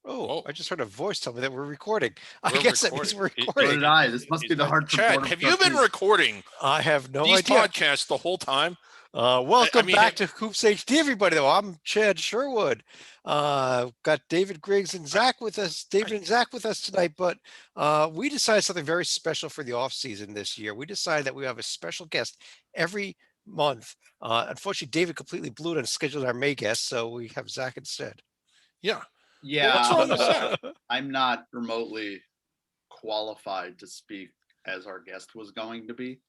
Oh, Whoa, I just heard a voice tell me that we're recording. I we're guess that means recording. we're So recording. did I. This must be the Hartford Chad, Board of have you been Trustees. recording I have no these idea. podcasts the whole time? Welcome mean, back to Hoops HD, everybody. Though I'm Chad Sherwood. Got David Griggs and Zach with us. David and Zach with us tonight. But we decided something very special for the off season this year. We decided that we have a special guest every month. Unfortunately, David completely blew it and scheduled our May guest, so we have Zach instead. Yeah. Yeah, What's wrong with Zach? I'm not remotely qualified to speak as our guest was going to be.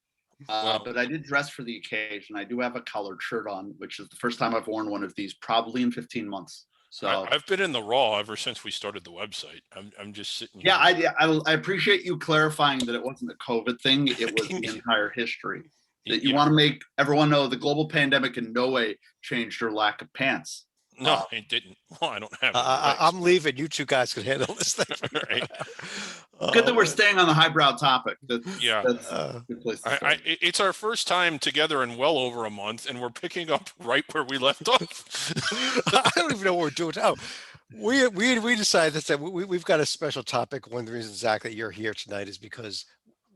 Well- But I did dress for the occasion. I do have a collared shirt on, which is the first time I've worn one of these probably in 15 months. So I've been in the raw ever since we started the website. I'm just sitting here. yeah, I appreciate you clarifying that it wasn't a COVID thing. It was the entire history. That you Yeah. want to make everyone know the global pandemic in no way changed your lack of pants. No, it didn't. Well, I don't have any legs. I'm leaving. You two guys can handle this thing. All right. Good that we're staying on the highbrow topic. Yeah. That's a good place to start. It's our first time together in well over a month, and we're picking up right where we left off. I don't even know what we're doing now. We decided that we've got a special topic. One of the reasons, Zach, that you're here tonight is because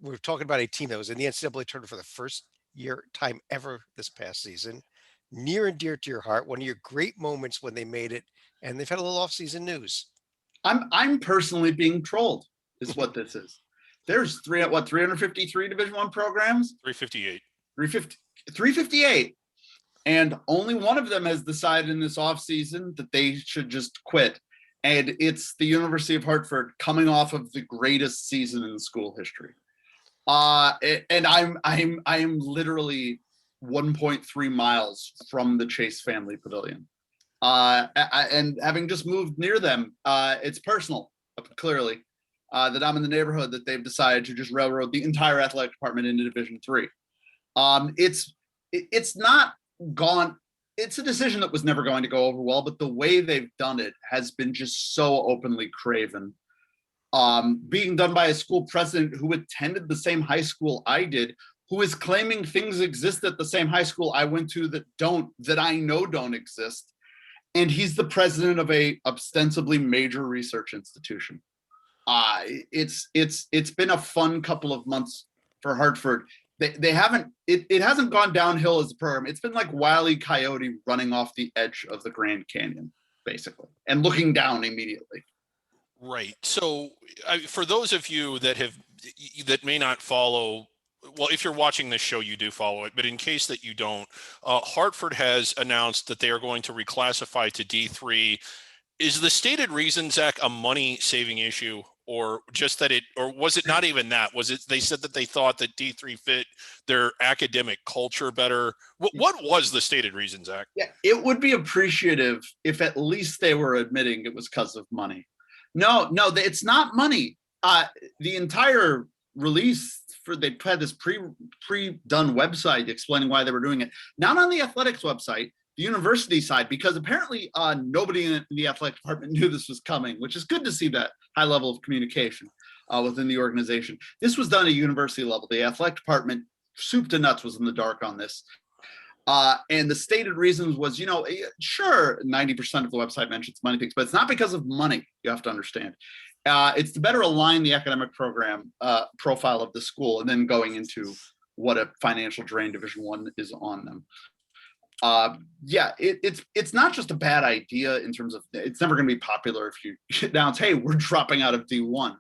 we're talking about a team that was in the NCAA tournament for the first time ever this past season. Near and dear to your heart, one of your great moments when they made it, and they've had a little off-season news. I'm personally being trolled, is what this is. There's 353 Division I programs? 358. 358. And only one of them has decided in this offseason that they should just quit. And it's the University of Hartford coming off of the greatest season in school history. And I'm literally 1.3 miles from the Chase Family Pavilion. And having just moved near them, it's personal, clearly, that I'm in the neighborhood that they've decided to just railroad the entire athletic department into Division III. It's not gone. It's a decision that was never going to go over well, but the way they've done it has been just so openly craven. Being done by a school president who attended the same high school I did, who is claiming things exist at the same high school I went to that I know don't exist. And he's the president of a ostensibly major research institution. It's been a fun couple of months for Hartford. They haven't, it hasn't gone downhill as a program. It's been like Wile E. Coyote running off the edge of the Grand Canyon, basically, and looking down immediately. Right. So for those of you that may not follow, well, if you're watching this show, you do follow it, but in case that you don't, Hartford has announced that they are going to reclassify to D3. Is the stated reason, Zach, a money saving issue, or just that or was it not even that? Was it, they said that they thought that D3 fit their academic culture better? What was the stated reason, Zach? Yeah, it would be appreciative if at least they were admitting it was because of money. No, it's not money. The entire release they had this pre-done website explaining why they were doing it. Not on the athletics website, the university side, because apparently nobody in the athletic department knew this was coming, which is good to see that high level of communication within the organization. This was done at university level. The athletic department, soup to nuts, was in the dark on this. And the stated reasons was, sure, 90% of the website mentions money things, but it's not because of money, you have to understand. It's to better align the academic program profile of the school, and then going into what a financial drain Division I is on them. It's not just a bad idea in terms of it's never going to be popular if you announce, hey, we're dropping out of D1.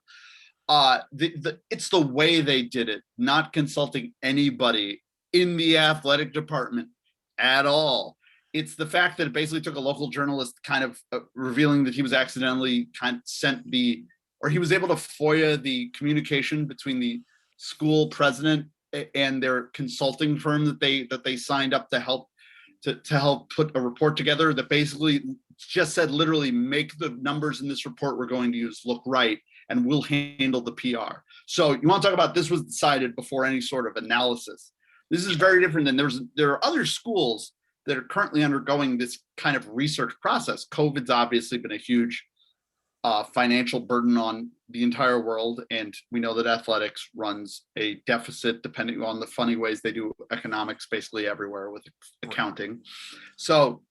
It's the way they did it, not consulting anybody in the athletic department at all. It's the fact that it basically took a local journalist kind of revealing that he was accidentally he was able to FOIA the communication between the school president and their consulting firm that they signed up to help put a report together that basically just said, literally, make the numbers in this report we're going to use look right, and we'll handle the PR. So you want to talk about this was decided before any sort of analysis. This is very different than there are other schools that are currently undergoing this kind of research process. COVID's obviously been a huge financial burden on the entire world, and we know that athletics runs a deficit depending on the funny ways they do economics basically everywhere with accounting. So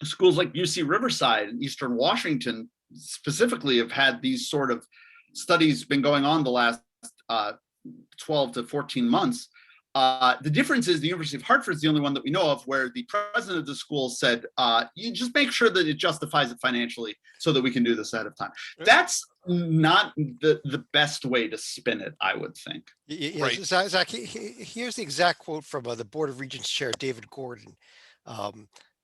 schools like UC Riverside and Eastern Washington, specifically have had these sort of studies been going on the last 12 to 14 months. The difference is the University of Hartford is the only one that we know of where the president of the school said, you just make sure that it justifies it financially so that we can do this ahead of time. That's not the best way to spin it, I would think. Right. Zach, here's the exact quote from the Board of Regents Chair, David Gordon,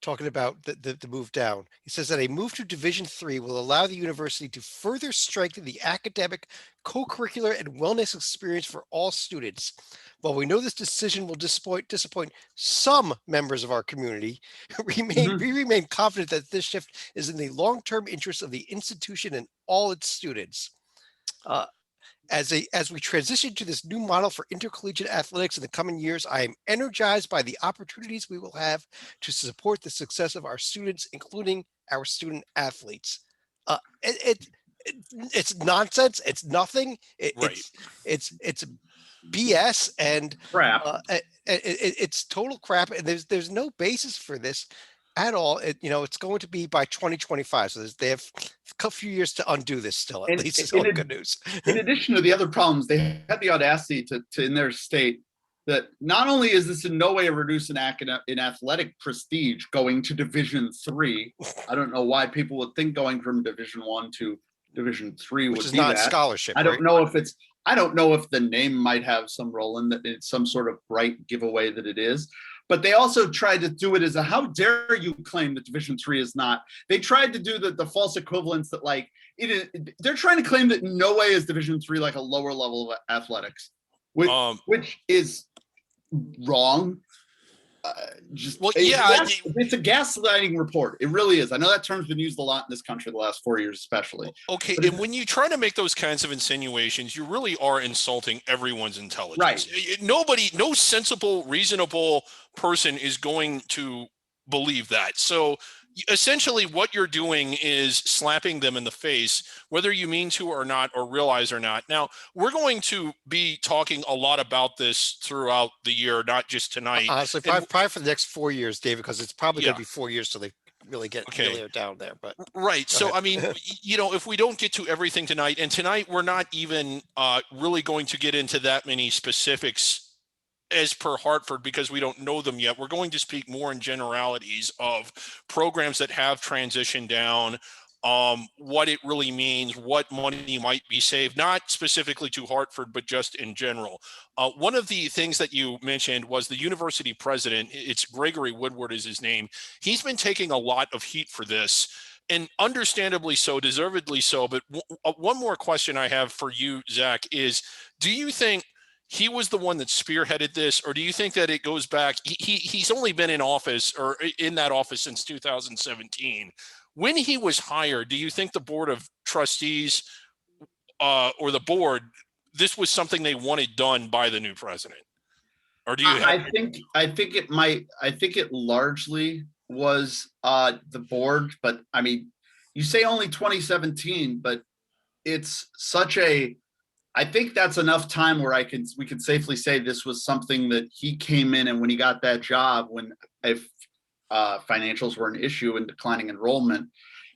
talking about the move down. He says that a move to Division III will allow the university to further strengthen the academic, co-curricular, and wellness experience for all students. While we know this decision will disappoint some members of our community, we remain confident that this shift is in the long-term interest of the institution and all its students. As we transition to this new model for intercollegiate athletics in the coming years, I am energized by the opportunities we will have to support the success of our students, including our student athletes. It's nonsense. It's nothing. It's BS and crap. It's total crap, and there's no basis for this at all. It's going to be by 2025, so they have a few years to undo this still. At least it's all good news. In addition to the other problems, they had the audacity to in their state that not only is this in no way a reduce in athletic prestige going to Division III. I don't know why people would think going from Division I to Division III which is not scholarship. I don't know if it's. I don't know if the name might have some role in that. It's some sort of bright giveaway that it is. But they also tried to do it as a, how dare you claim that Division III is not. They tried to do the false equivalence that like, they're trying to claim that in no way is Division III like a lower level of athletics, which is wrong. It's a gaslighting report. It really is. I know that term's been used a lot in this country the last 4 years, especially. Okay, and when you try to make those kinds of insinuations, you really are insulting everyone's intelligence. Right. No sensible, reasonable person is going to believe that. So essentially what you're doing is slapping them in the face, whether you mean to or not, or realize or not. Now, we're going to be talking a lot about this throughout the year, not just tonight. Honestly, probably for the next 4 years, David, because it's probably going to be 4 years till they really get really down there. But right. So, I mean, if we don't get to everything tonight, and tonight we're not even really going to get into that many specifics as per Hartford, because we don't know them yet. We're going to speak more in generalities of programs that have transitioned down, what it really means, what money might be saved, not specifically to Hartford, but just in general. One of the things that you mentioned was the university president. It's Gregory Woodward is his name. He's been taking a lot of heat for this, and understandably so, deservedly so. But one more question I have for you, Zach, is do you think he was the one that spearheaded this, or do you think that it goes back? He's only been in office or in that office since 2017. When he was hired, do you think the board of trustees or the board, this was something they wanted done by the new president? Or do you? I think it largely was the board, but I mean, you say only 2017, but it's such a. I think that's enough time where we can safely say this was something that he came in, and when he got that job, if financials were an issue and declining enrollment,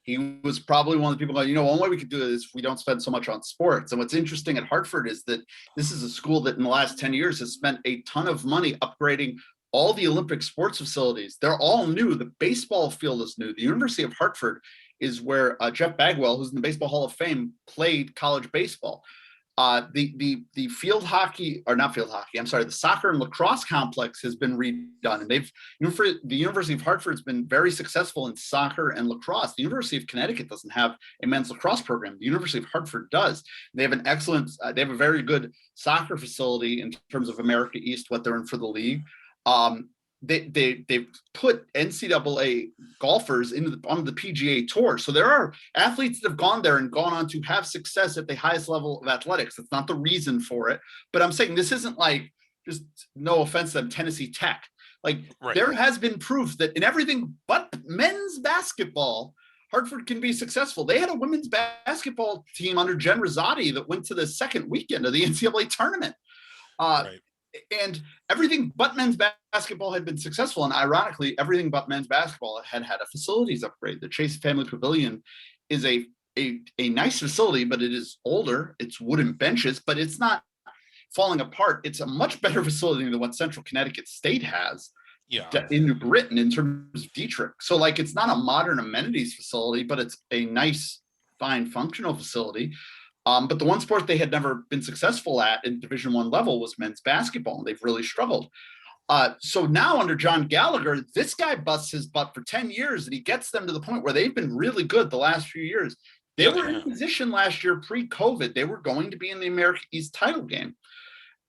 he was probably one of the people going, one way we could do it is if we don't spend so much on sports. And what's interesting at Hartford is that this is a school that in the last 10 years has spent a ton of money upgrading all the Olympic sports facilities. They're all new. The baseball field is new. The University of Hartford is where Jeff Bagwell, who's in the Baseball Hall of Fame, played college baseball. The field hockey, or not field hockey, I'm sorry, the soccer and lacrosse complex has been redone, and the University of Hartford's been very successful in soccer and lacrosse. The University of Connecticut doesn't have a men's lacrosse program. The University of Hartford does. They have they have a very good soccer facility in terms of America East, what they're in for the league. They've put NCAA golfers on the PGA Tour. So there are athletes that have gone there and gone on to have success at the highest level of athletics. That's not the reason for it. But I'm saying this isn't like, just no offense to them, Tennessee Tech. Like There has been proof that in everything but men's basketball, Hartford can be successful. They had a women's basketball team under Jen Rosati that went to the second weekend of the NCAA tournament. And everything but men's basketball had been successful. And ironically, everything but men's basketball had a facilities upgrade. The Chase Family Pavilion is a a nice facility, but it is older. It's wooden benches, but it's not falling apart. It's a much better facility than what Central Connecticut State has in New Britain in terms of Dietrich. So like, it's not a modern amenities facility, but it's a nice, fine, functional facility. But the one sport they had never been successful at in Division I level was men's basketball, and they've really struggled. So now under John Gallagher, this guy busts his butt for 10 years, and he gets them to the point where they've been really good the last few years. They were in position last year pre-COVID. They were going to be in the America East title game.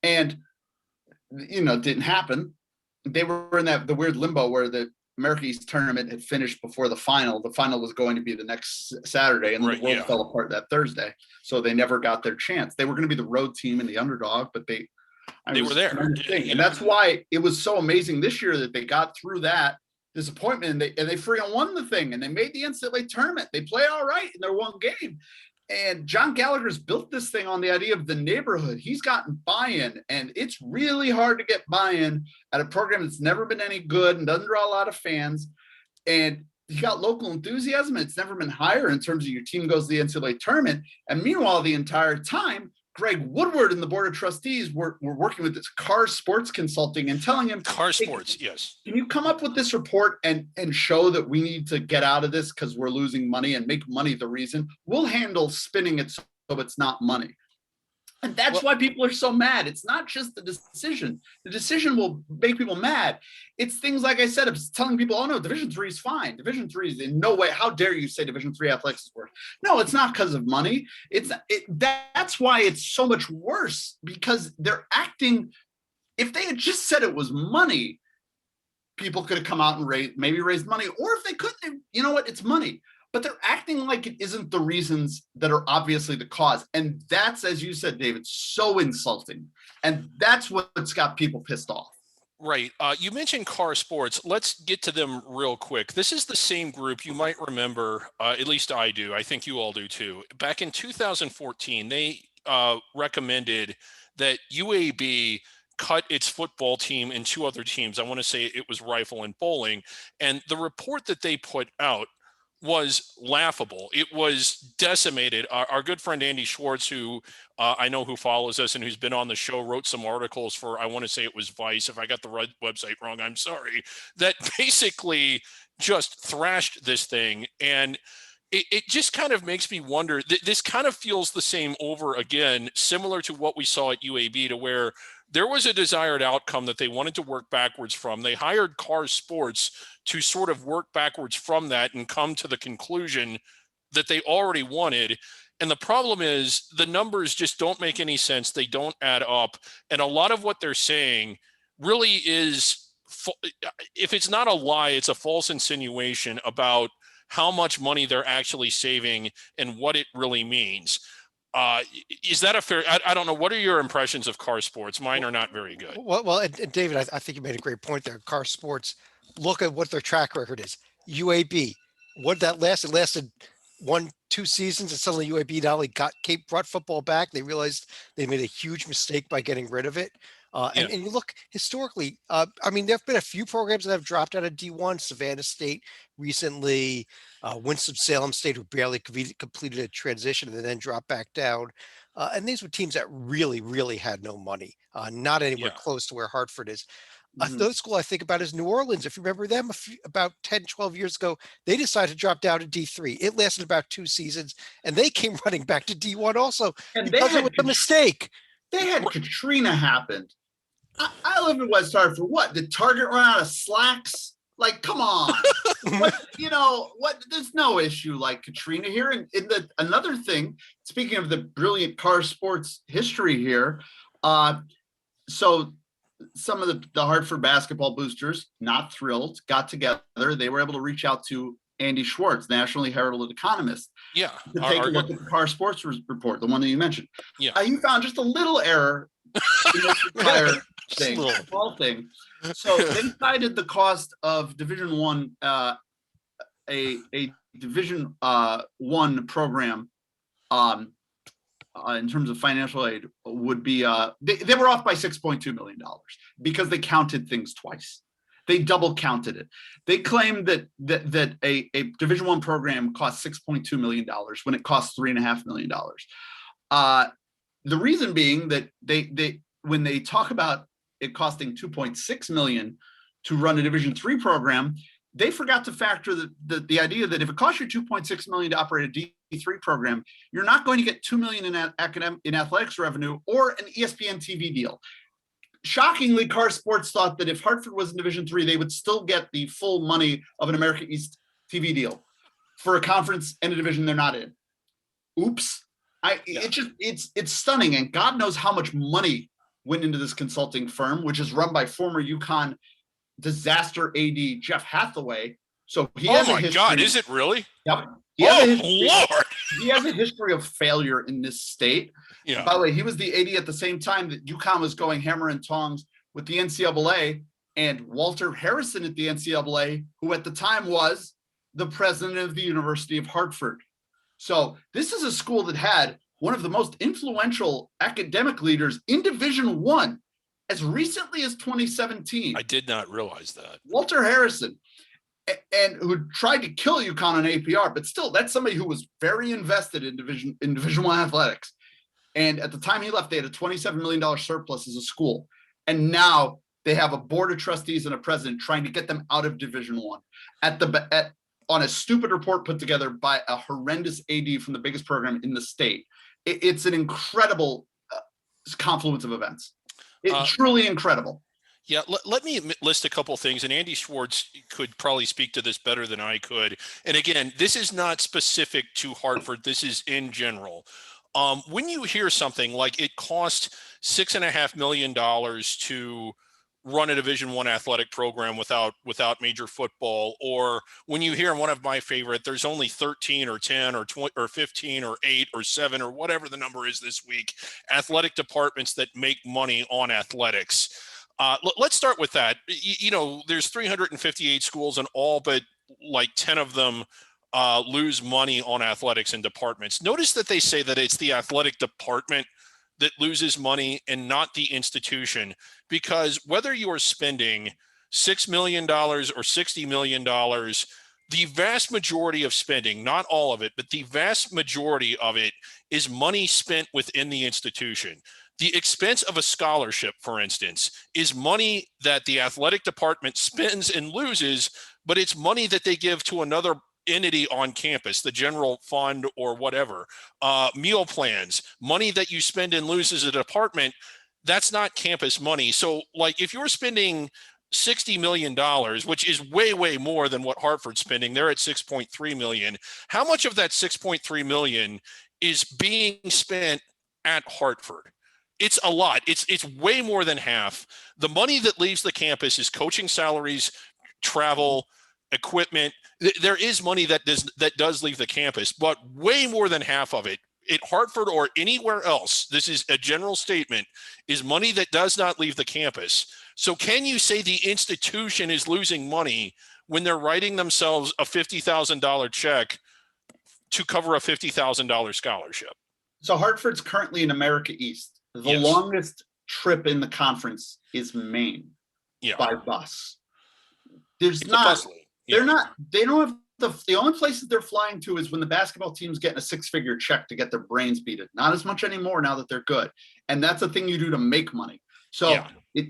And, it didn't happen. They were in the weird limbo where the America East tournament had finished before the final. The final was going to be the next Saturday, and the world fell apart that Thursday. So they never got their chance. They were going to be the road team and the underdog, but they were there. And that's why it was so amazing this year that they got through that disappointment, and they freaking won the thing, and they made the NCAA tournament. They play all right in their one game. And John Gallagher's built this thing on the idea of the neighborhood. He's gotten buy-in, and it's really hard to get buy-in at a program that's never been any good and doesn't draw a lot of fans. And you got local enthusiasm, and it's never been higher in terms of your team goes to the NCAA tournament. And meanwhile, the entire time, Greg Woodward and the board of trustees were working with this Car Sports Consulting and telling him, Sports, yes. Can you come up with this report and show that we need to get out of this because we're losing money and make money the reason? We'll handle spinning it so it's not money. And that's why people are so mad. It's not just the decision. The decision will make people mad. It's things like I said, it's telling people, oh no, Division III is fine. Division III is in no way. How dare you say Division III athletics is worse? No, it's not because of money. That's why it's so much worse, because they're acting. If they had just said it was money, people could have come out and raised money. Or if they couldn't, you know what? It's money. But they're acting like it isn't the reasons that are obviously the cause. And that's, as you said, David, so insulting. And that's what's got people pissed off. Right. You mentioned Car Sports. Let's get to them real quick. This is the same group you might remember, at least I do. I think you all do too. Back in 2014, they recommended that UAB cut its football team and two other teams. I want to say it was rifle and bowling. And the report that they put out was laughable. It was decimated. Our good friend Andy Schwartz, who I know who follows us and who's been on the show, wrote some articles for, I want to say it was Vice. If I got the right website wrong, I'm sorry. That basically just thrashed this thing. And it just kind of makes me wonder, this kind of feels the same over again, similar to what we saw at UAB, to where there was a desired outcome that they wanted to work backwards from. They hired Car Sports to sort of work backwards from that and come to the conclusion that they already wanted. And the problem is the numbers just don't make any sense. They don't add up. And a lot of what they're saying really is, if it's not a lie, it's a false insinuation about how much money they're actually saving and what it really means. Is that a fair? I don't know. What are your impressions of Car Sports? Mine are not very good. Well, and David, I think you made a great point there. Car Sports, look at what their track record is. UAB, what that lasted? It lasted 1-2 seasons, and suddenly UAB not only brought football back, they realized they made a huge mistake by getting rid of it. And you look historically, I mean, there have been a few programs that have dropped out of D1. Savannah State recently, Winston-Salem State, who barely completed a transition and then dropped back down. And these were teams that really, really had no money, not anywhere close to where Hartford is. Another school I think about is New Orleans. If you remember them, about 10, 12 years ago, they decided to drop down to D3. It lasted about 2 seasons, and they came running back to D1 also, and because it was a mistake. They had Katrina happen. I live in West Hartford. What? Did Target run out of slacks? Like, come on. There's no issue like Katrina here. And another thing, speaking of the brilliant Car Sports history here, so some of the Hartford basketball boosters, not thrilled, got together. They were able to reach out to Andy Schwartz, nationally heralded economist, to take a look at the Car Sports report, the one that you mentioned. You found just a little error in this entire thing, small thing. So they cited the cost of Division I, a Division I program, in terms of financial aid, would be they were off by $6.2 million because they counted things twice. They double counted it. They claimed that a Division I program cost $6.2 million when it costs $3.5 million. The reason being that they when they talk about it costing $2.6 million to run a Division III program, they forgot to factor the idea that if it costs you $2.6 million to operate a D3 program, you're not going to get $2 million in athletics revenue or an ESPN TV deal. Shockingly, Car Sports thought that if Hartford was in Division III, they would still get the full money of an America East TV deal for a conference and a division they're not in. Oops. It's stunning. And God knows how much money went into this consulting firm, which is run by former UConn disaster AD Jeff Hathaway. So he has a history. God, is it really? Yep. Lord. He has a history of failure in this state. Yeah. By the way, he was the AD at the same time that UConn was going hammer and tongs with the NCAA, and Walter Harrison at the NCAA, who at the time was the president of the University of Hartford. So this is a school that had one of the most influential academic leaders in Division I as recently as 2017. I did not realize that. Walter Harrison, and who tried to kill UConn on APR, but still, that's somebody who was very invested in Division I athletics. And at the time he left, they had a $27 million surplus as a school. And now they have a board of trustees and a president trying to get them out of Division I on a stupid report put together by a horrendous AD from the biggest program in the state. It's an incredible confluence of events. It's truly incredible. Yeah, let me list a couple things, and Andy Schwartz could probably speak to this better than I could. And again, this is not specific to Hartford. This is in general. When you hear something like it cost $6.5 million to run a Division I athletic program without major football, or when you hear one of my favorite, there's only 13 or 10 or 20 or 15 or 8 or 7 or whatever the number is this week, athletic departments that make money on athletics. Let's start with that. There's 358 schools, and all but like 10 of them lose money on athletics and departments. Notice that they say that it's the athletic department that loses money and not the institution, because whether you are spending $6 million or $60 million, the vast majority of spending, not all of it, but the vast majority of it is money spent within the institution. The expense of a scholarship, for instance, is money that the athletic department spends and loses, but it's money that they give to another entity on campus, the general fund or whatever. Meal plans, money that you spend and lose as a department, that's not campus money. So like if you're spending $60 million, which is way, way more than what Hartford's spending, they're at 6.3 million. How much of that 6.3 million is being spent at Hartford? It's a lot. It's way more than half. The money that leaves the campus is coaching salaries, travel, equipment. There is money that does leave the campus, but way more than half of it at Hartford or anywhere else, this is a general statement, is money that does not leave the campus. So can you say the institution is losing money when they're writing themselves a $50,000 check to cover a $50,000 scholarship? So Hartford's currently in America East. The Yes. longest trip in the conference is Maine by bus. It's not. They're not. They don't have the only places they're flying to is when the basketball team's getting a 6-figure check to get their brains beaten. Not as much anymore now that they're good, and that's a thing you do to make money. So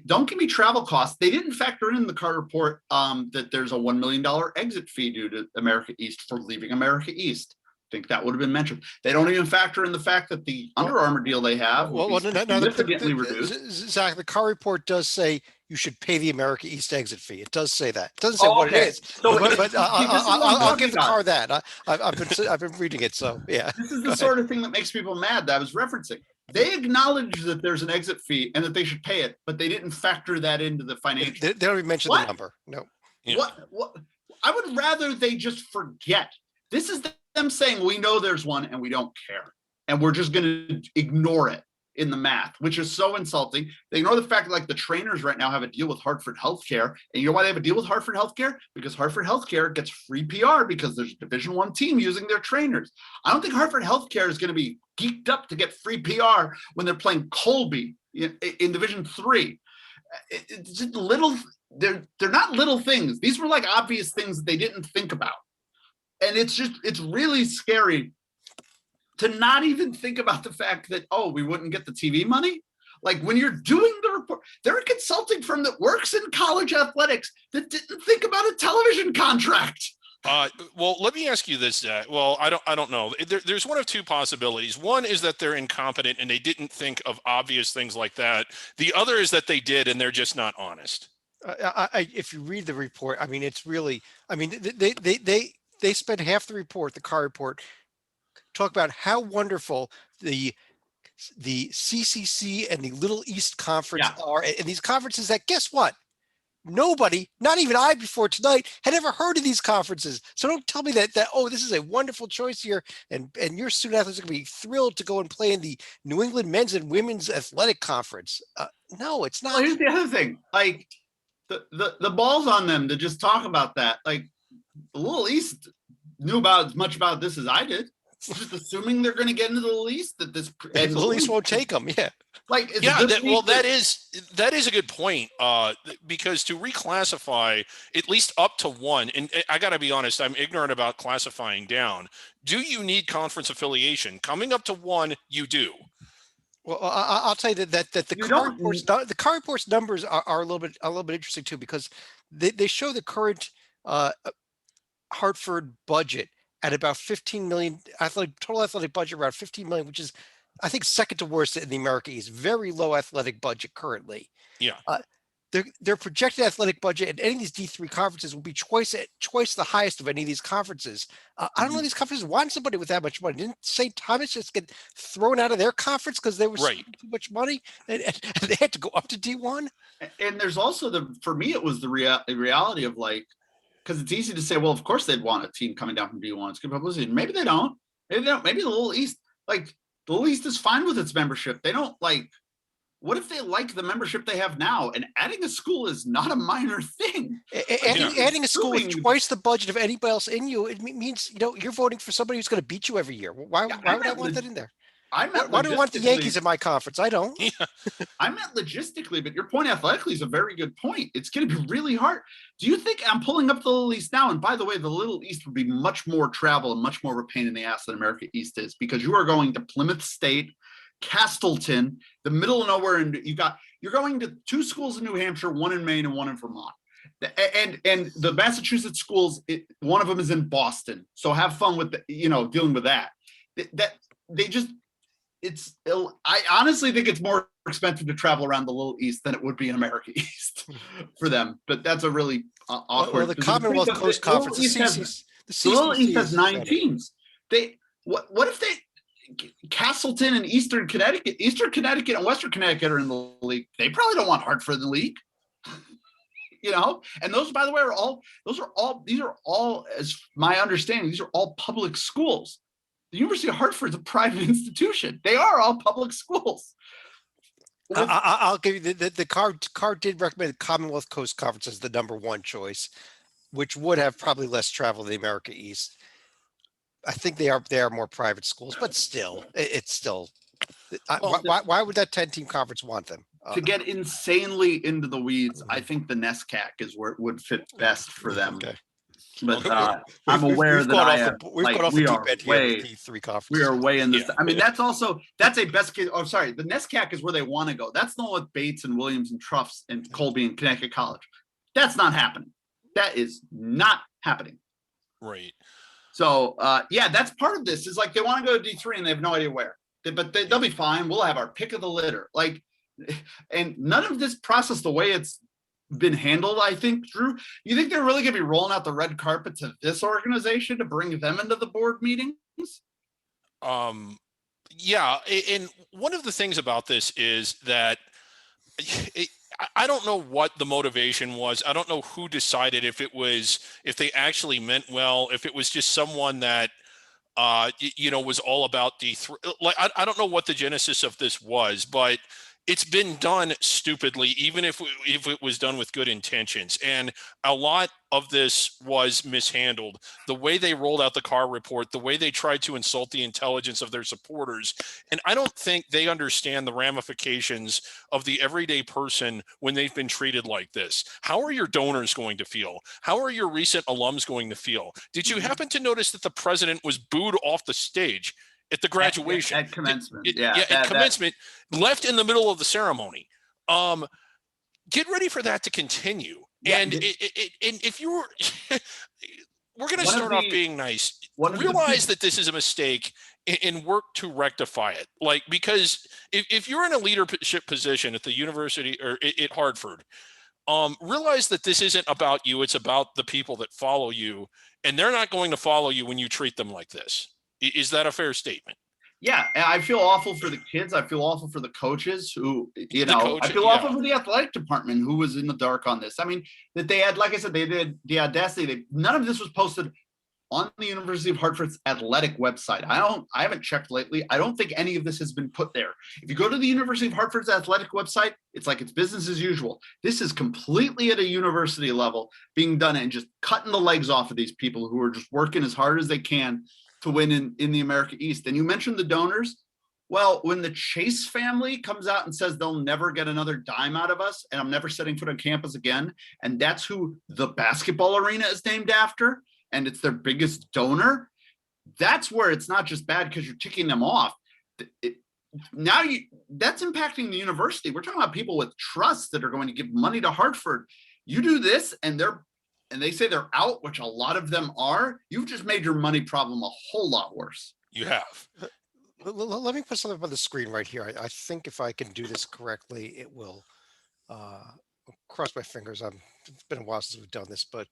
don't give me travel costs. They didn't factor in the Carter report that there's a $1 million exit fee due to America East for leaving America East. I think that would have been mentioned. They don't even factor in the fact that the Under Armour deal they have will be significantly reduced. Zach, the Carr report does say you should pay the America East exit fee. It does say that. It doesn't say what it is. So But I'll give the Carr that. I've been reading it, so yeah. This is the sort of thing that makes people mad that I was referencing. They acknowledge that there's an exit fee and that they should pay it, but they didn't factor that into the financials. They don't even mention the number. No. Yeah. What? I would rather they just forget. This is them saying we know there's one and we don't care, and we're just going to ignore it in the math, which is so insulting. They ignore the fact that like the trainers right now have a deal with Hartford Healthcare, and you know why they have a deal with Hartford Healthcare? Because Hartford Healthcare gets free PR because there's a Division I team using their trainers. I don't think Hartford Healthcare is going to be geeked up to get free PR when they're playing Colby in Division III. It's just little. They're not little things. These were like obvious things that they didn't think about, and it's really scary to not even think about the fact that, oh, we wouldn't get the TV money. Like when you're doing the report, they're a consulting firm that works in college athletics that didn't think about a television contract. Well, let me ask you this. Well, I don't know. There's one of two possibilities. One is that they're incompetent and they didn't think of obvious things like that. The other is that they did and they're just not honest. If you read the report, I mean, it's really, I mean, they spend half the report, the Carr report, talk about how wonderful the CCC and the Little East Conference are, and these conferences that, guess what? Nobody, not even I before tonight, had ever heard of these conferences. So don't tell me that oh, this is a wonderful choice here, and your student athletes are going to be thrilled to go and play in the New England Men's and Women's Athletic Conference. No, it's not. Well, here's the other thing. Like the ball's on them to just talk about that. Like the Little East knew about as much about this as I did. Just assuming they're going to get into the Little East, that this and the Little East won't take them. Yeah. Like, that is a good point. Because to reclassify at least up to one, and I got to be honest, I'm ignorant about classifying down. Do you need conference affiliation? Coming up to one, you do. Well, I'll tell you that the Carr report's numbers are a little bit interesting too, because they show the current Hartford budget at about 15 million, total athletic budget around 15 million, which is, I think, second to worst in the America East. Very low athletic budget currently. Yeah. Their projected athletic budget at any of these D3 conferences will be twice the highest of any of these conferences. I don't know, these conferences want somebody with that much money. Didn't St. Thomas just get thrown out of their conference because they were spending too much money and they had to go up to D1? And there's also for me, it was the reality of, like, because it's easy to say, well, of course they'd want a team coming down from D1. It's good publicity. Maybe they don't. Maybe the Little East, like, the Little East is fine with its membership. They don't, like, what if they like the membership they have now? And adding a school is not a minor thing. Adding a school with twice the budget of anybody else in you, it means, you're voting for somebody who's going to beat you every year. Why would I want that in there? Why do I want the Yankees in my conference? I don't. I meant logistically, but your point athletically is a very good point. It's going to be really hard. Do you think, I'm pulling up the Little East now, and by the way, the Little East would be much more travel and much more of a pain in the ass than America East is, because you are going to Plymouth State, Castleton, the middle of nowhere, and you're going to two schools in New Hampshire, one in Maine and one in Vermont. And the Massachusetts schools, one of them is in Boston. So have fun with dealing with that. I honestly think it's more expensive to travel around the Little East than it would be in America East for them. But that's a really awkward. Well, the Commonwealth Coast Conference, the Little East has 9 teams. What if Castleton and Eastern Connecticut and Western Connecticut are in the league? They probably don't want Hartford in the league. And those, by the way, these are all, as my understanding, these are all public schools. The University of Hartford is a private institution. They are all public schools. I'll give you the Carr did recommend the Commonwealth Coast Conference as the number one choice, which would have probably less travel than the America East. I think they are more private schools, but still, it's still. Why would that 10-team conference want them? To get insanely into the weeds, I think the NESCAC is where it would fit best for them. Okay. But I'm aware that we are way in this. I mean, that's a best case. Oh, sorry. The NESCAC is where they want to go. That's the one with Bates and Williams and Truffs and Colby and Connecticut College. That's not happening. That is not happening. Right. So, that's part of this is, like, they want to go to D3 and they have no idea where. But they'll be fine. We'll have our pick of the litter. Like, and none of this process, the way it's been handled, I think, Drew, you think they're really going to be rolling out the red carpet to this organization to bring them into the board meetings? Yeah. And one of the things about this is that I don't know what the motivation was. I don't know who decided if they actually meant well, if it was just someone that, was all about D3. Like, I don't know what the genesis of this was, but it's been done stupidly, even if it was done with good intentions. And a lot of this was mishandled. The way they rolled out the Carr report, the way they tried to insult the intelligence of their supporters. And I don't think they understand the ramifications of the everyday person when they've been treated like this. How are your donors going to feel? How are your recent alums going to feel? Did you happen to notice that the president was booed off the stage at the graduation? At commencement? At commencement, left in the middle of the ceremony. Get ready for that to continue. Yeah, And if you were, we're going to One of start off the- being nice. one of the Realize big- that this is a mistake and work to rectify it. Like, because if you're in a leadership position at the university or at Hartford, realize that this isn't about you. It's about the people that follow you, and they're not going to follow you when you treat them like this. Is that a fair statement? Yeah, and I feel awful for the kids. I feel awful for the coaches who, The I coaches, feel yeah. awful for the athletic department who was in the dark on this. I mean, that they had, like I said, they did the audacity. None of this was posted on the University of Hartford's athletic website. I haven't checked lately. I don't think any of this has been put there. If you go to the University of Hartford's athletic website, it's like it's business as usual. This is completely at a university level being done and just cutting the legs off of these people who are just working as hard as they can to win in the America East. And you mentioned the donors. Well, when the Chase family comes out and says they'll never get another dime out of us, and I'm never setting foot on campus again, and that's who the basketball arena is named after, and it's their biggest donor, that's where it's not just bad because you're ticking them off. That's impacting the university. We're talking about people with trust that are going to give money to Hartford. You do this, and they say they're out, which a lot of them are. You've just made your money problem a whole lot worse. You have. Let me put something up on the screen right here. I think if I can do this correctly, it will. Cross my fingers. It's been a while since we've done this, but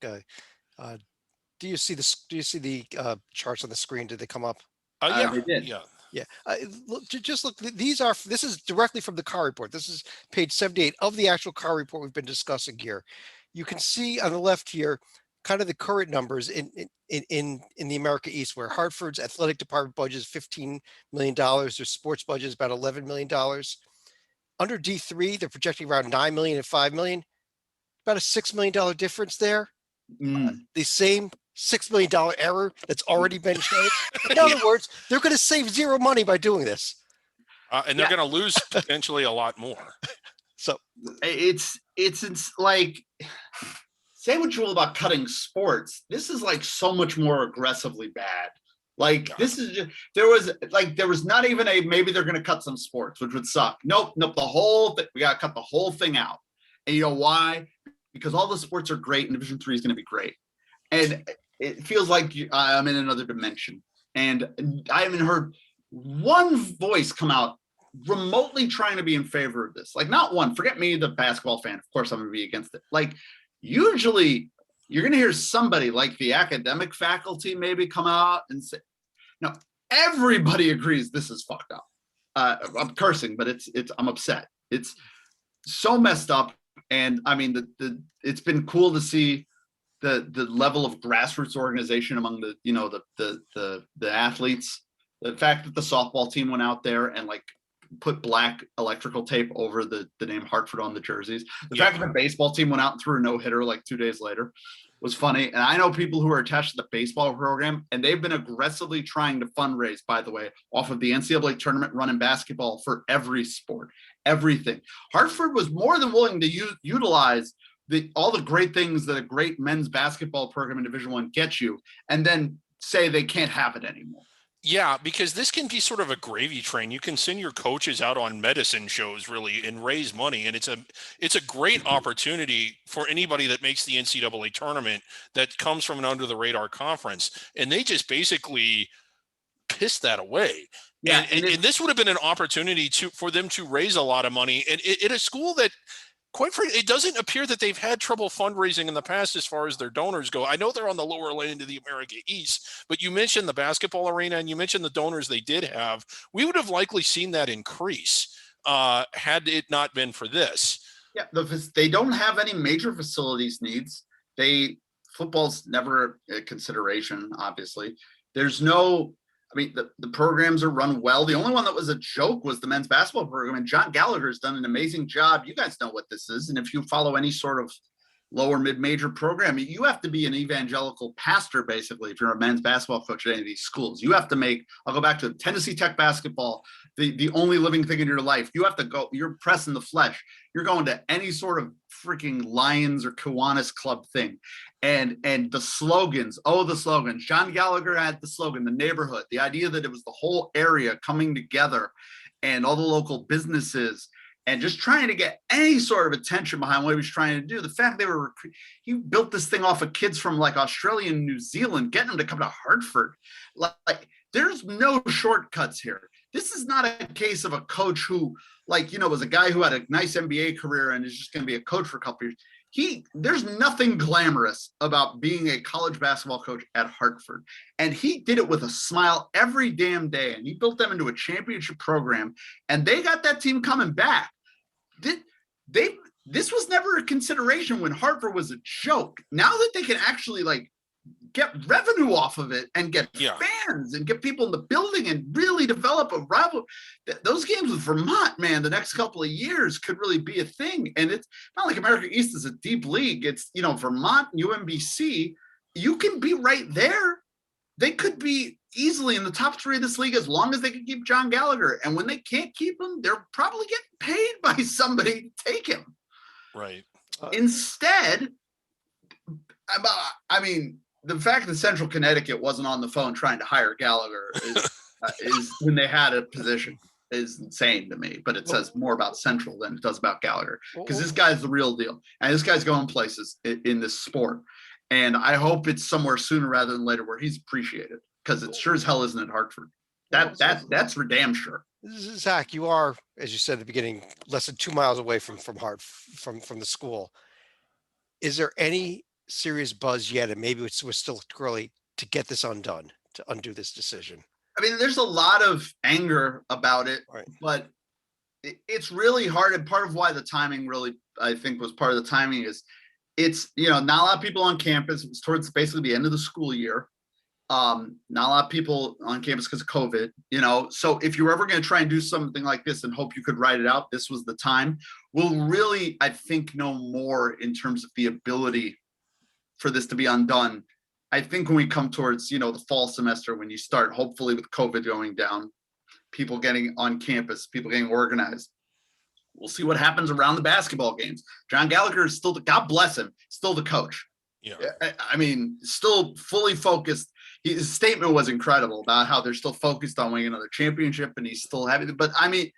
do you see this? Do you see the charts on the screen? Did they come up? Yeah, they did. yeah. Yeah. Look, just look. This is directly from the Carr report. This is page 78 of the actual Carr report we've been discussing here. You can see on the left here, kind of the current numbers in the America East, where Hartford's athletic department budget is $15 million. Their sports budget is about $11 million. Under D3, they're projecting around $9 million and $5 million. About a $6 million difference there. The same $6 million error that's already been shown. In other words, they're going to save zero money by doing this. And they're going to lose potentially a lot more. So it's like, say what you will about cutting sports. This is like so much more aggressively bad. Like this is just, there was not even maybe they're going to cut some sports, which would suck. Nope. The whole thing, we got to cut the whole thing out. And you know why? Because all the sports are great and Division III is going to be great. And it feels like I'm in another dimension. And I haven't heard one voice come out remotely trying to be in favor of this. Like not one, forget me, the basketball fan. Of course I'm going to be against it. Like usually you're going to hear somebody like the academic faculty maybe come out and say, no, everybody agrees this is fucked up. I'm cursing, but I'm upset. It's so messed up. And I mean, it's been cool to see the level of grassroots organization among the athletes. The fact that the softball team went out there and like put black electrical tape over the name Hartford on the jerseys. The fact that the baseball team went out and threw a no-hitter like 2 days later was funny. And I know people who are attached to the baseball program, and they've been aggressively trying to fundraise, by the way, off of the NCAA tournament run in basketball for every sport, everything. Hartford was more than willing to utilize all the great things that a great men's basketball program in Division I gets you, and then say they can't have it anymore. Yeah, because this can be sort of a gravy train. You can send your coaches out on medicine shows really and raise money. And it's a great opportunity for anybody that makes the NCAA tournament that comes from an under the radar conference. And they just basically piss that away. Yeah, and this would have been an opportunity for them to raise a lot of money. And at a school that, quite frankly, it doesn't appear that they've had trouble fundraising in the past as far as their donors go. I know they're on the lower end of the America East, but you mentioned the basketball arena and you mentioned the donors they did have. We would have likely seen that increase had it not been for this. Yeah, they don't have any major facilities needs. Football's never a consideration, obviously. There's no, I mean, the programs are run well. The only one that was a joke was the men's basketball program, and John Gallagher has done an amazing job. You guys know what this is, and if you follow any sort of lower mid-major program, you have to be an evangelical pastor, basically, if you're a men's basketball coach at any of these schools. You have to make, I'll go back to Tennessee Tech basketball, the only living thing in your life. You have to go, you're pressing the flesh. You're going to any sort of freaking Lions or Kiwanis Club thing. And the slogans, the slogans. John Gallagher had the slogan, the neighborhood, the idea that it was the whole area coming together and all the local businesses and just trying to get any sort of attention behind what he was trying to do. The fact he built this thing off of kids from like Australia and New Zealand, getting them to come to Hartford. Like there's no shortcuts here. This is not a case of a coach who was a guy who had a nice NBA career and is just going to be a coach for a couple years. There's nothing glamorous about being a college basketball coach at Hartford. And he did it with a smile every damn day. And he built them into a championship program. And they got that team coming back. This was never a consideration when Hartford was a joke. Now that they can actually get revenue off of it and get fans and get people in the building and really develop a rival. Those games with Vermont, man, the next couple of years could really be a thing. And it's not like America East is a deep league. It's, Vermont, UMBC, you can be right there. They could be easily in the top 3 of this league as long as they can keep John Gallagher. And when they can't keep him, they're probably getting paid by somebody to take him. Right. Instead, I mean, the fact that Central Connecticut wasn't on the phone trying to hire Gallagher is when they had a position is insane to me, but it says more about Central than it does about Gallagher because this guy's the real deal. And this guy's going places in this sport. And I hope it's somewhere sooner rather than later where he's appreciated because it sure as hell isn't at Hartford. That's for damn sure. Zach, you are, as you said at the beginning, less than 2 miles away from the school. Is there any serious buzz yet, and maybe we're still early to get this undone, to undo this decision? I mean, there's a lot of anger about it, right, but it's really hard. And part of why the timing really, I think, was part of the timing is it's, not a lot of people on campus. It's towards basically the end of the school year. Not a lot of people on campus because of COVID, so if you're ever going to try and do something like this and hope you could write it out, this was the time. We'll really, I think, know more in terms of the ability for this to be undone. I think when we come towards, the fall semester, when you start, hopefully with COVID going down, people getting on campus, people getting organized, we'll see what happens around the basketball games. John Gallagher is still, God bless him, still the coach. Yeah. I mean, still fully focused. His statement was incredible about how they're still focused on winning another championship and he's still having, but I mean,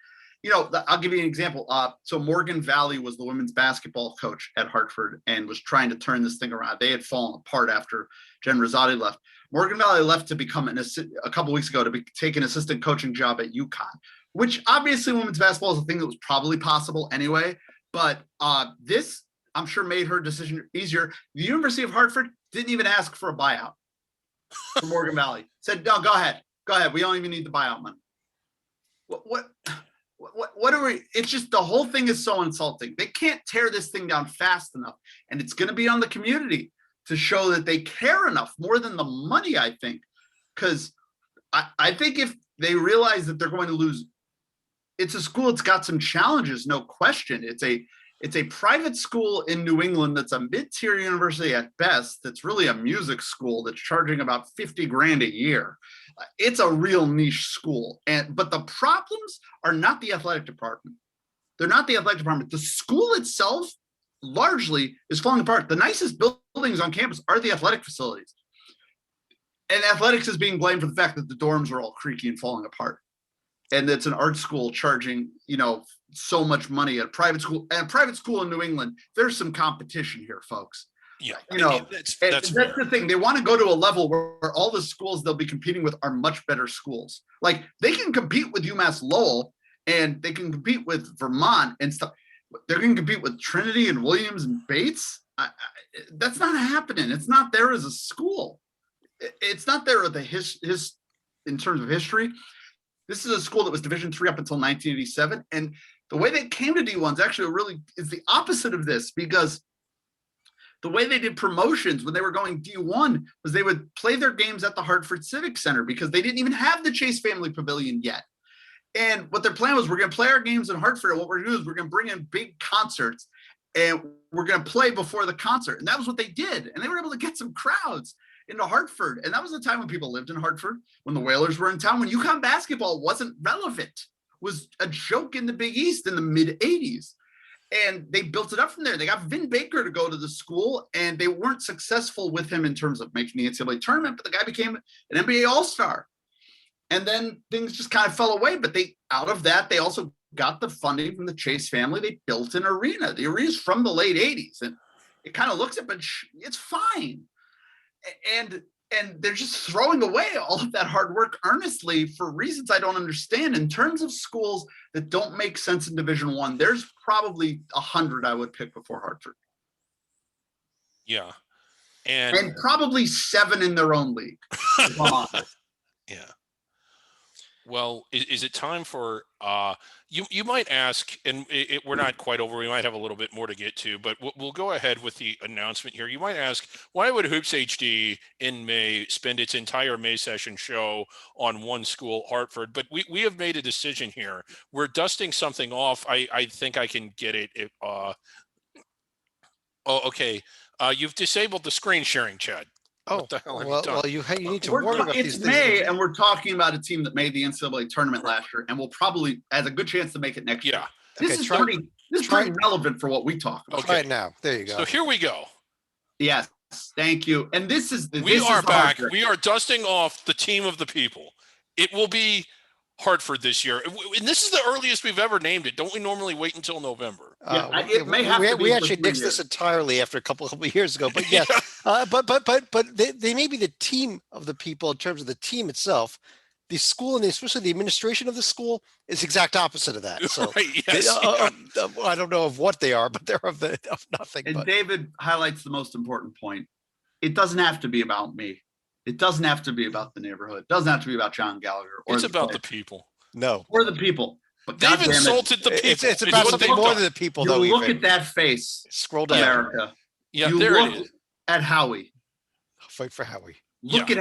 I'll give you an example. So Morgan Valley was the women's basketball coach at Hartford and was trying to turn this thing around. They had fallen apart after Jen Rosati left. Morgan Valley left to become a couple of weeks ago to take an assistant coaching job at UConn, which obviously women's basketball is a thing that was probably possible anyway. But this, I'm sure, made her decision easier. The University of Hartford didn't even ask for a buyout for Morgan Valley. Said, no, go ahead. We don't even need the buyout money. What are we? It's just the whole thing is so insulting. They can't tear this thing down fast enough. And it's going to be on the community to show that they care enough more than the money, I think. Because I think if they realize that they're going to lose, it's a school that's got some challenges, no question. It's a private school in New England that's a mid-tier university at best. That's really a music school that's charging about $50,000 a year. It's a real niche school. But the problems are not the athletic department. They're not the athletic department. The school itself largely is falling apart. The nicest buildings on campus are the athletic facilities. And athletics is being blamed for the fact that the dorms are all creaky and falling apart. And it's an art school charging, so much money at a private school. And a private school in New England, there's some competition here, folks. Yeah, that's the thing. They want to go to a level where all the schools they'll be competing with are much better schools. Like they can compete with UMass Lowell and they can compete with Vermont and stuff. They're going to compete with Trinity and Williams and Bates. That's not happening. It's not there as a school. It's not there at in terms of history. This is a school that was Division III up until 1987. And the way they came to D1 is actually is the opposite of this, because The way they did promotions when they were going D1 was they would play their games at the Hartford Civic Center because they didn't even have the Chase Family Pavilion yet. And what their plan was, we're going to play our games in Hartford. And what we're going to do is we're going to bring in big concerts and we're going to play before the concert. And that was what they did. And they were able to get some crowds into Hartford. And that was the time when people lived in Hartford, when the Whalers were in town, when UConn basketball wasn't relevant, was a joke in the Big East in the mid 80s. And they built it up from there. They got Vin Baker to go to the school, and they weren't successful with him in terms of making the NCAA tournament, but the guy became an NBA All-Star. And then things just kind of fell away. But out of that, they also got the funding from the Chase family. They built an arena. The arena's from the late 80s, and it kind of looks it, but it's fine. And they're just throwing away all of that hard work earnestly for reasons I don't understand. In terms of schools that don't make sense in Division I, there's probably 100 I would pick before Hartford. Yeah. And probably 7 in their own league. Yeah. Well, is it time for you might ask, and we're not quite over. We might have a little bit more to get to, but we'll go ahead with the announcement here. You might ask, why would Hoops HD in May spend its entire May session show on one school, Hartford? But we have made a decision here. We're dusting something off. I think I can get it. Oh, okay. You've disabled the screen sharing, Chad. Oh, well, you need to warn about these things. It's May, and we're talking about a team that made the NCAA tournament last year, and will probably has a good chance to make it next year. This is pretty relevant for what we talk about. Okay. Right now, there you go. So here we go. Yes, thank you. And we are back. We are dusting off the team of the people. It will be Hartford this year, and this is the earliest we've ever named it. Don't we normally wait until November? We actually nixed this entirely after a couple of years ago, but yes, but they may be the team of the people in terms of the team itself. The school and especially the administration of the school is the exact opposite of that. So right, yes, I don't know of what they are, but they're of nothing. And David highlights the most important point. It doesn't have to be about me. It doesn't have to be about the neighborhood. It doesn't have to be about John Gallagher. It's about the people. No. Or the people. But they've insulted the people. It's about something more than the people, though. Look at that face. Scroll down. America. Yeah, there it is. At Howie. Fight for Howie. Look at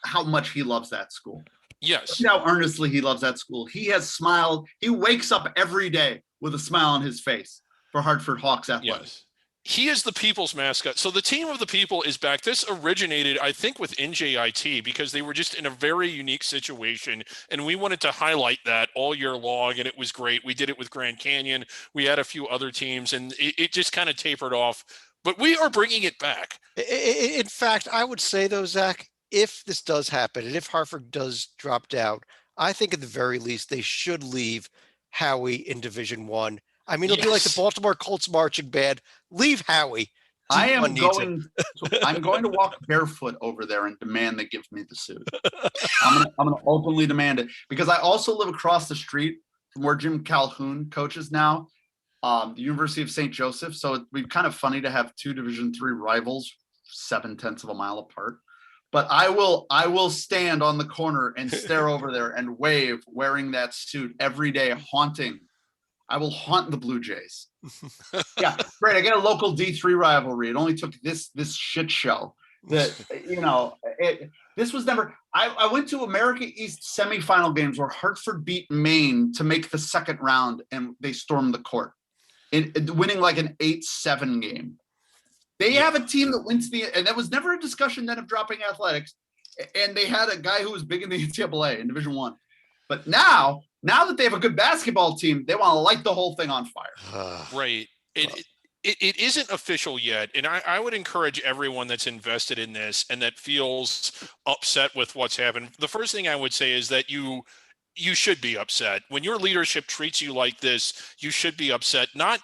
how much he loves that school. Yes. Look how earnestly he loves that school. He has smiled. He wakes up every day with a smile on his face for Hartford Hawks athletics. Yes. He is the people's mascot. So the team of the people is back. This originated, I think, with NJIT because they were just in a very unique situation. And we wanted to highlight that all year long. And it was great. We did it with Grand Canyon. We had a few other teams and it just kind of tapered off. But we are bringing it back. In fact, I would say, though, Zach, if this does happen and if Hartford does drop down, I think at the very least they should leave Howie in Division I. I mean, it'll be like the Baltimore Colts marching band. Leave Howie. I'm going to walk barefoot over there and demand they give me the suit. I'm going to openly demand it because I also live across the street from where Jim Calhoun coaches now, the University of St. Joseph. So it'd be kind of funny to have two Division III rivals 0.7 of a mile apart. But I will stand on the corner and stare over there and wave wearing that suit every day, haunting. I will haunt the Blue Jays. Yeah, great. I get a local D3 rivalry. It only took this shit show that, this was never, I went to America East semifinal games where Hartford beat Maine to make the second round and they stormed the court, winning like an 8-7 game. They have a team that wins and that was never a discussion then of dropping athletics. And they had a guy who was big in the NCAA in Division I. But now that they have a good basketball team, they want to light the whole thing on fire. Right. It isn't official yet. And I would encourage everyone that's invested in this and that feels upset with what's happened. The first thing I would say is that you should be upset. When your leadership treats you like this, you should be upset. Not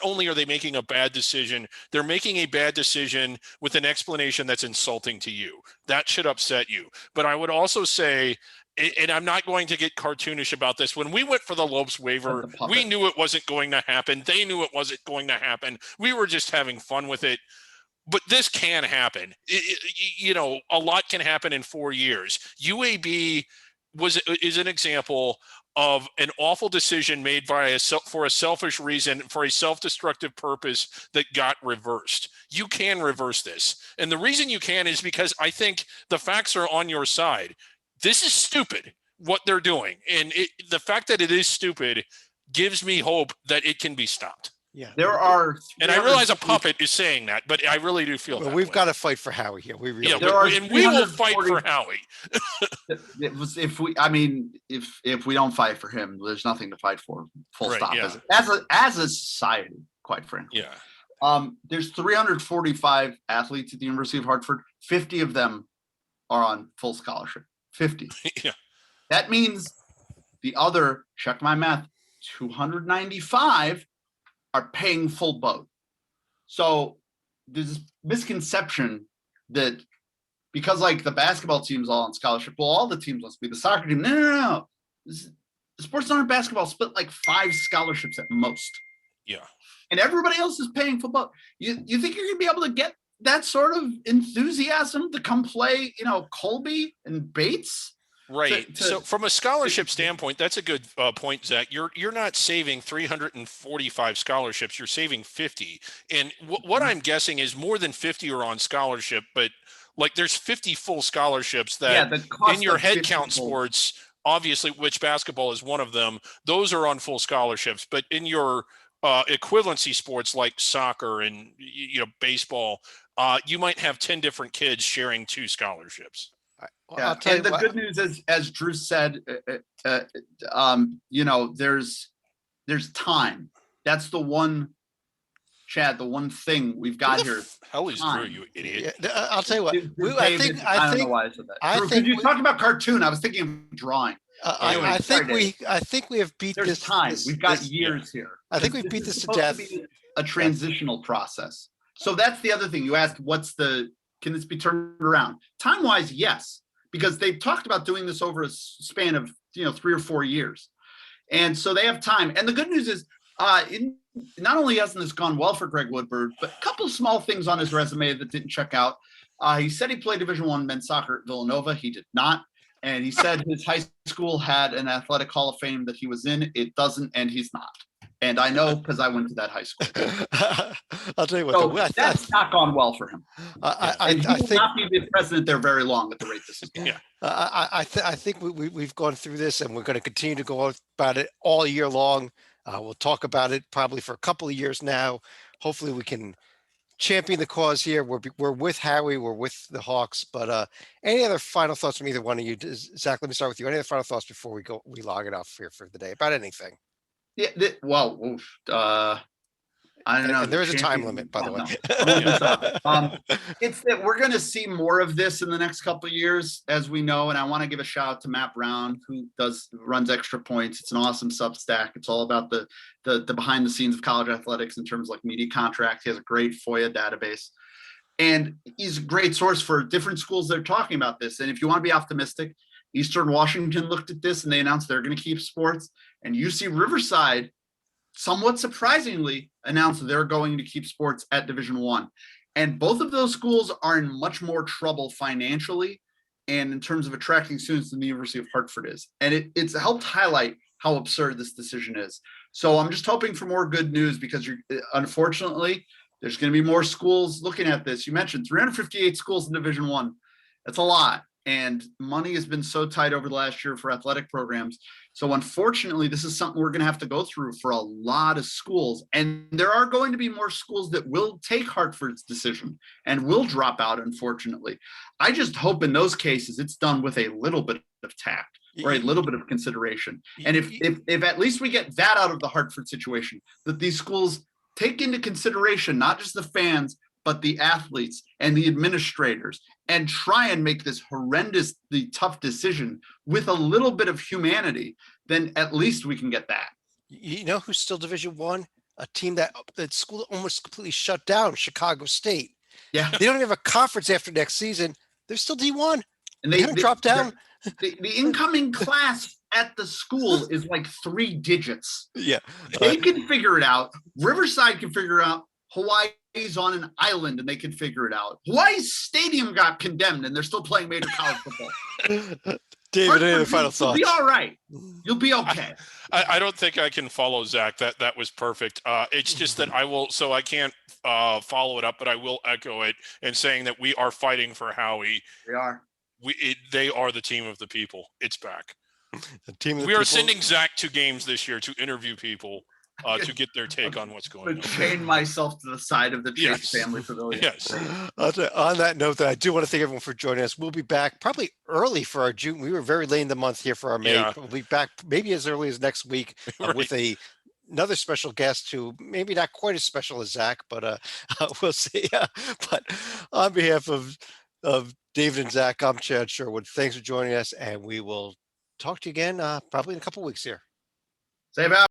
only are they making a bad decision, they're making a bad decision with an explanation that's insulting to you. That should upset you. But I would also say, and I'm not going to get cartoonish about this, when we went for the Lopes waiver, we knew it wasn't going to happen. They knew it wasn't going to happen. We were just having fun with it. But this can happen. A lot can happen in 4 years. UAB is an example of an awful decision made for a selfish reason, for a self-destructive purpose that got reversed. You can reverse this. And the reason you can is because I think the facts are on your side. This is stupid, what they're doing. And the fact that it is stupid gives me hope that it can be stopped. Yeah. There are, And I realize a puppet is saying that, but I really do feel Well, that we've way. got to fight for Howie here. We really Yeah, do. There are and we will fight 340 for Howie. if we don't fight for him, there's nothing to fight for. Full Right, stop. yeah. As a society, quite frankly. Yeah. There's 345 athletes at the University of Hartford. 50 of them are on full scholarship. 50. Yeah. That means the other, check my math, 295 are paying full boat. So there's this misconception that because like the basketball team's all on scholarship, well, all the teams must be the soccer team. No. The Sports Center basketball split like 5 scholarships at most. Yeah. And everybody else is paying full boat. You think you're gonna be able to get that sort of enthusiasm to come play, Colby and Bates? Right. So from a scholarship standpoint, that's a good point, Zach. You're not saving 345 scholarships. You're saving 50. And what I'm guessing is more than 50 are on scholarship, but like there's 50 full scholarships that in your head count sports, obviously, which basketball is one of them, those are on full scholarships. But in your equivalency sports like soccer and baseball, you might have 10 different kids sharing 2 scholarships. Well, Yeah, I'll tell and you the what, good news is, as Drew said, there's time. That's the one, Chad, the one thing we've got here. Hell is Drew, Time. you idiot. I'll tell you what. Drew I David, think don't know why I said that. I Drew, think could you we- talk about cartoon? I was thinking of drawing. Anyway, I think sorry, we have beat There's this. time. this- We've got this- years here. I think we've beat is this to supposed death. be a transitional process. So that's the other thing. You asked, can this be turned around? Time-wise, yes, because they've talked about doing this over a span of 3 or 4 years. And so they have time. And the good news is, not only hasn't this gone well for Greg Woodward, but a couple of small things on his resume that didn't check out. He said he played Division I men's soccer at Villanova. He did not. And he said his high school had an athletic hall of fame that he was in. It doesn't, and he's not. And I know because I went to that high school. I'll tell you what. So that's not gone well for him. And he I will think not be the president there very long at the rate this is going. Yeah. I think we've gone through this, and we're going to continue to go about it all year long. We'll talk about it probably for a couple of years now. Hopefully, we can champion the cause here. We're with Howie. We're with the Hawks. But any other final thoughts from either one of you? Zach, let me start with you. Any other final thoughts before we log it off here for the day about anything? Yeah. I don't know. And there is a time limit, by the way. It's that we're going to see more of this in the next couple of years, as we know. And I want to give a shout out to Matt Brown, who runs Extra Points. It's an awesome Substack. It's all about the behind the scenes of college athletics in terms of like media contracts. He has a great FOIA database, and he's a great source for different schools that are talking about this. And if you want to be optimistic, Eastern Washington looked at this and they announced they're going to keep sports, and UC Riverside, somewhat surprisingly, announced they're going to keep sports at Division I. And both of those schools are in much more trouble financially and in terms of attracting students than the University of Hartford is. And it's helped highlight how absurd this decision is. So I'm just hoping for more good news, because unfortunately, there's going to be more schools looking at this. You mentioned 358 schools in Division I. That's a lot. And money has been so tight over the last year for athletic programs. So unfortunately, this is something we're going to have to go through for a lot of schools. And there are going to be more schools that will take Hartford's decision and will drop out, unfortunately. I just hope in those cases it's done with a little bit of tact or a little bit of consideration. And if at least we get that out of the Hartford situation, that these schools take into consideration not just the fans, but the athletes and the administrators, and try and make this horrendously tough decision with a little bit of humanity, then at least we can get that. You know who's still Division I? A team that school almost completely shut down, Chicago State. Yeah. They don't even have a conference after next season. They're still D1. And They haven't dropped down. The incoming class at the school is like 3 digits. Yeah. They can figure it out. Riverside can figure it out. Hawaii's on an island and they can figure it out. Hawaii's stadium got condemned and they're still playing major college football. David, any other Hartford, final you'll thoughts? be all right. You'll be okay. I don't think I can follow Zach. That was perfect. It's just that I will, so I can't follow it up, but I will echo it in saying that we are fighting for Howie. We are. They are the team of the people. It's back. The team of the We are people- sending Zach to games this year to interview people to get their take on what's I'm going gonna on. chain myself to the side of the Chase Yes. family pavilion. Yes. On that note, that I do want to thank everyone for joining us. We'll be back probably early for our June. We were very late in the month here for our May. Yeah. We'll be back maybe as early as next week with another special guest who maybe not quite as special as Zach, but we'll see. But on behalf of David and Zach, I'm Chad Sherwood. Thanks for joining us, and we will talk to you again probably in a couple weeks here. Save out.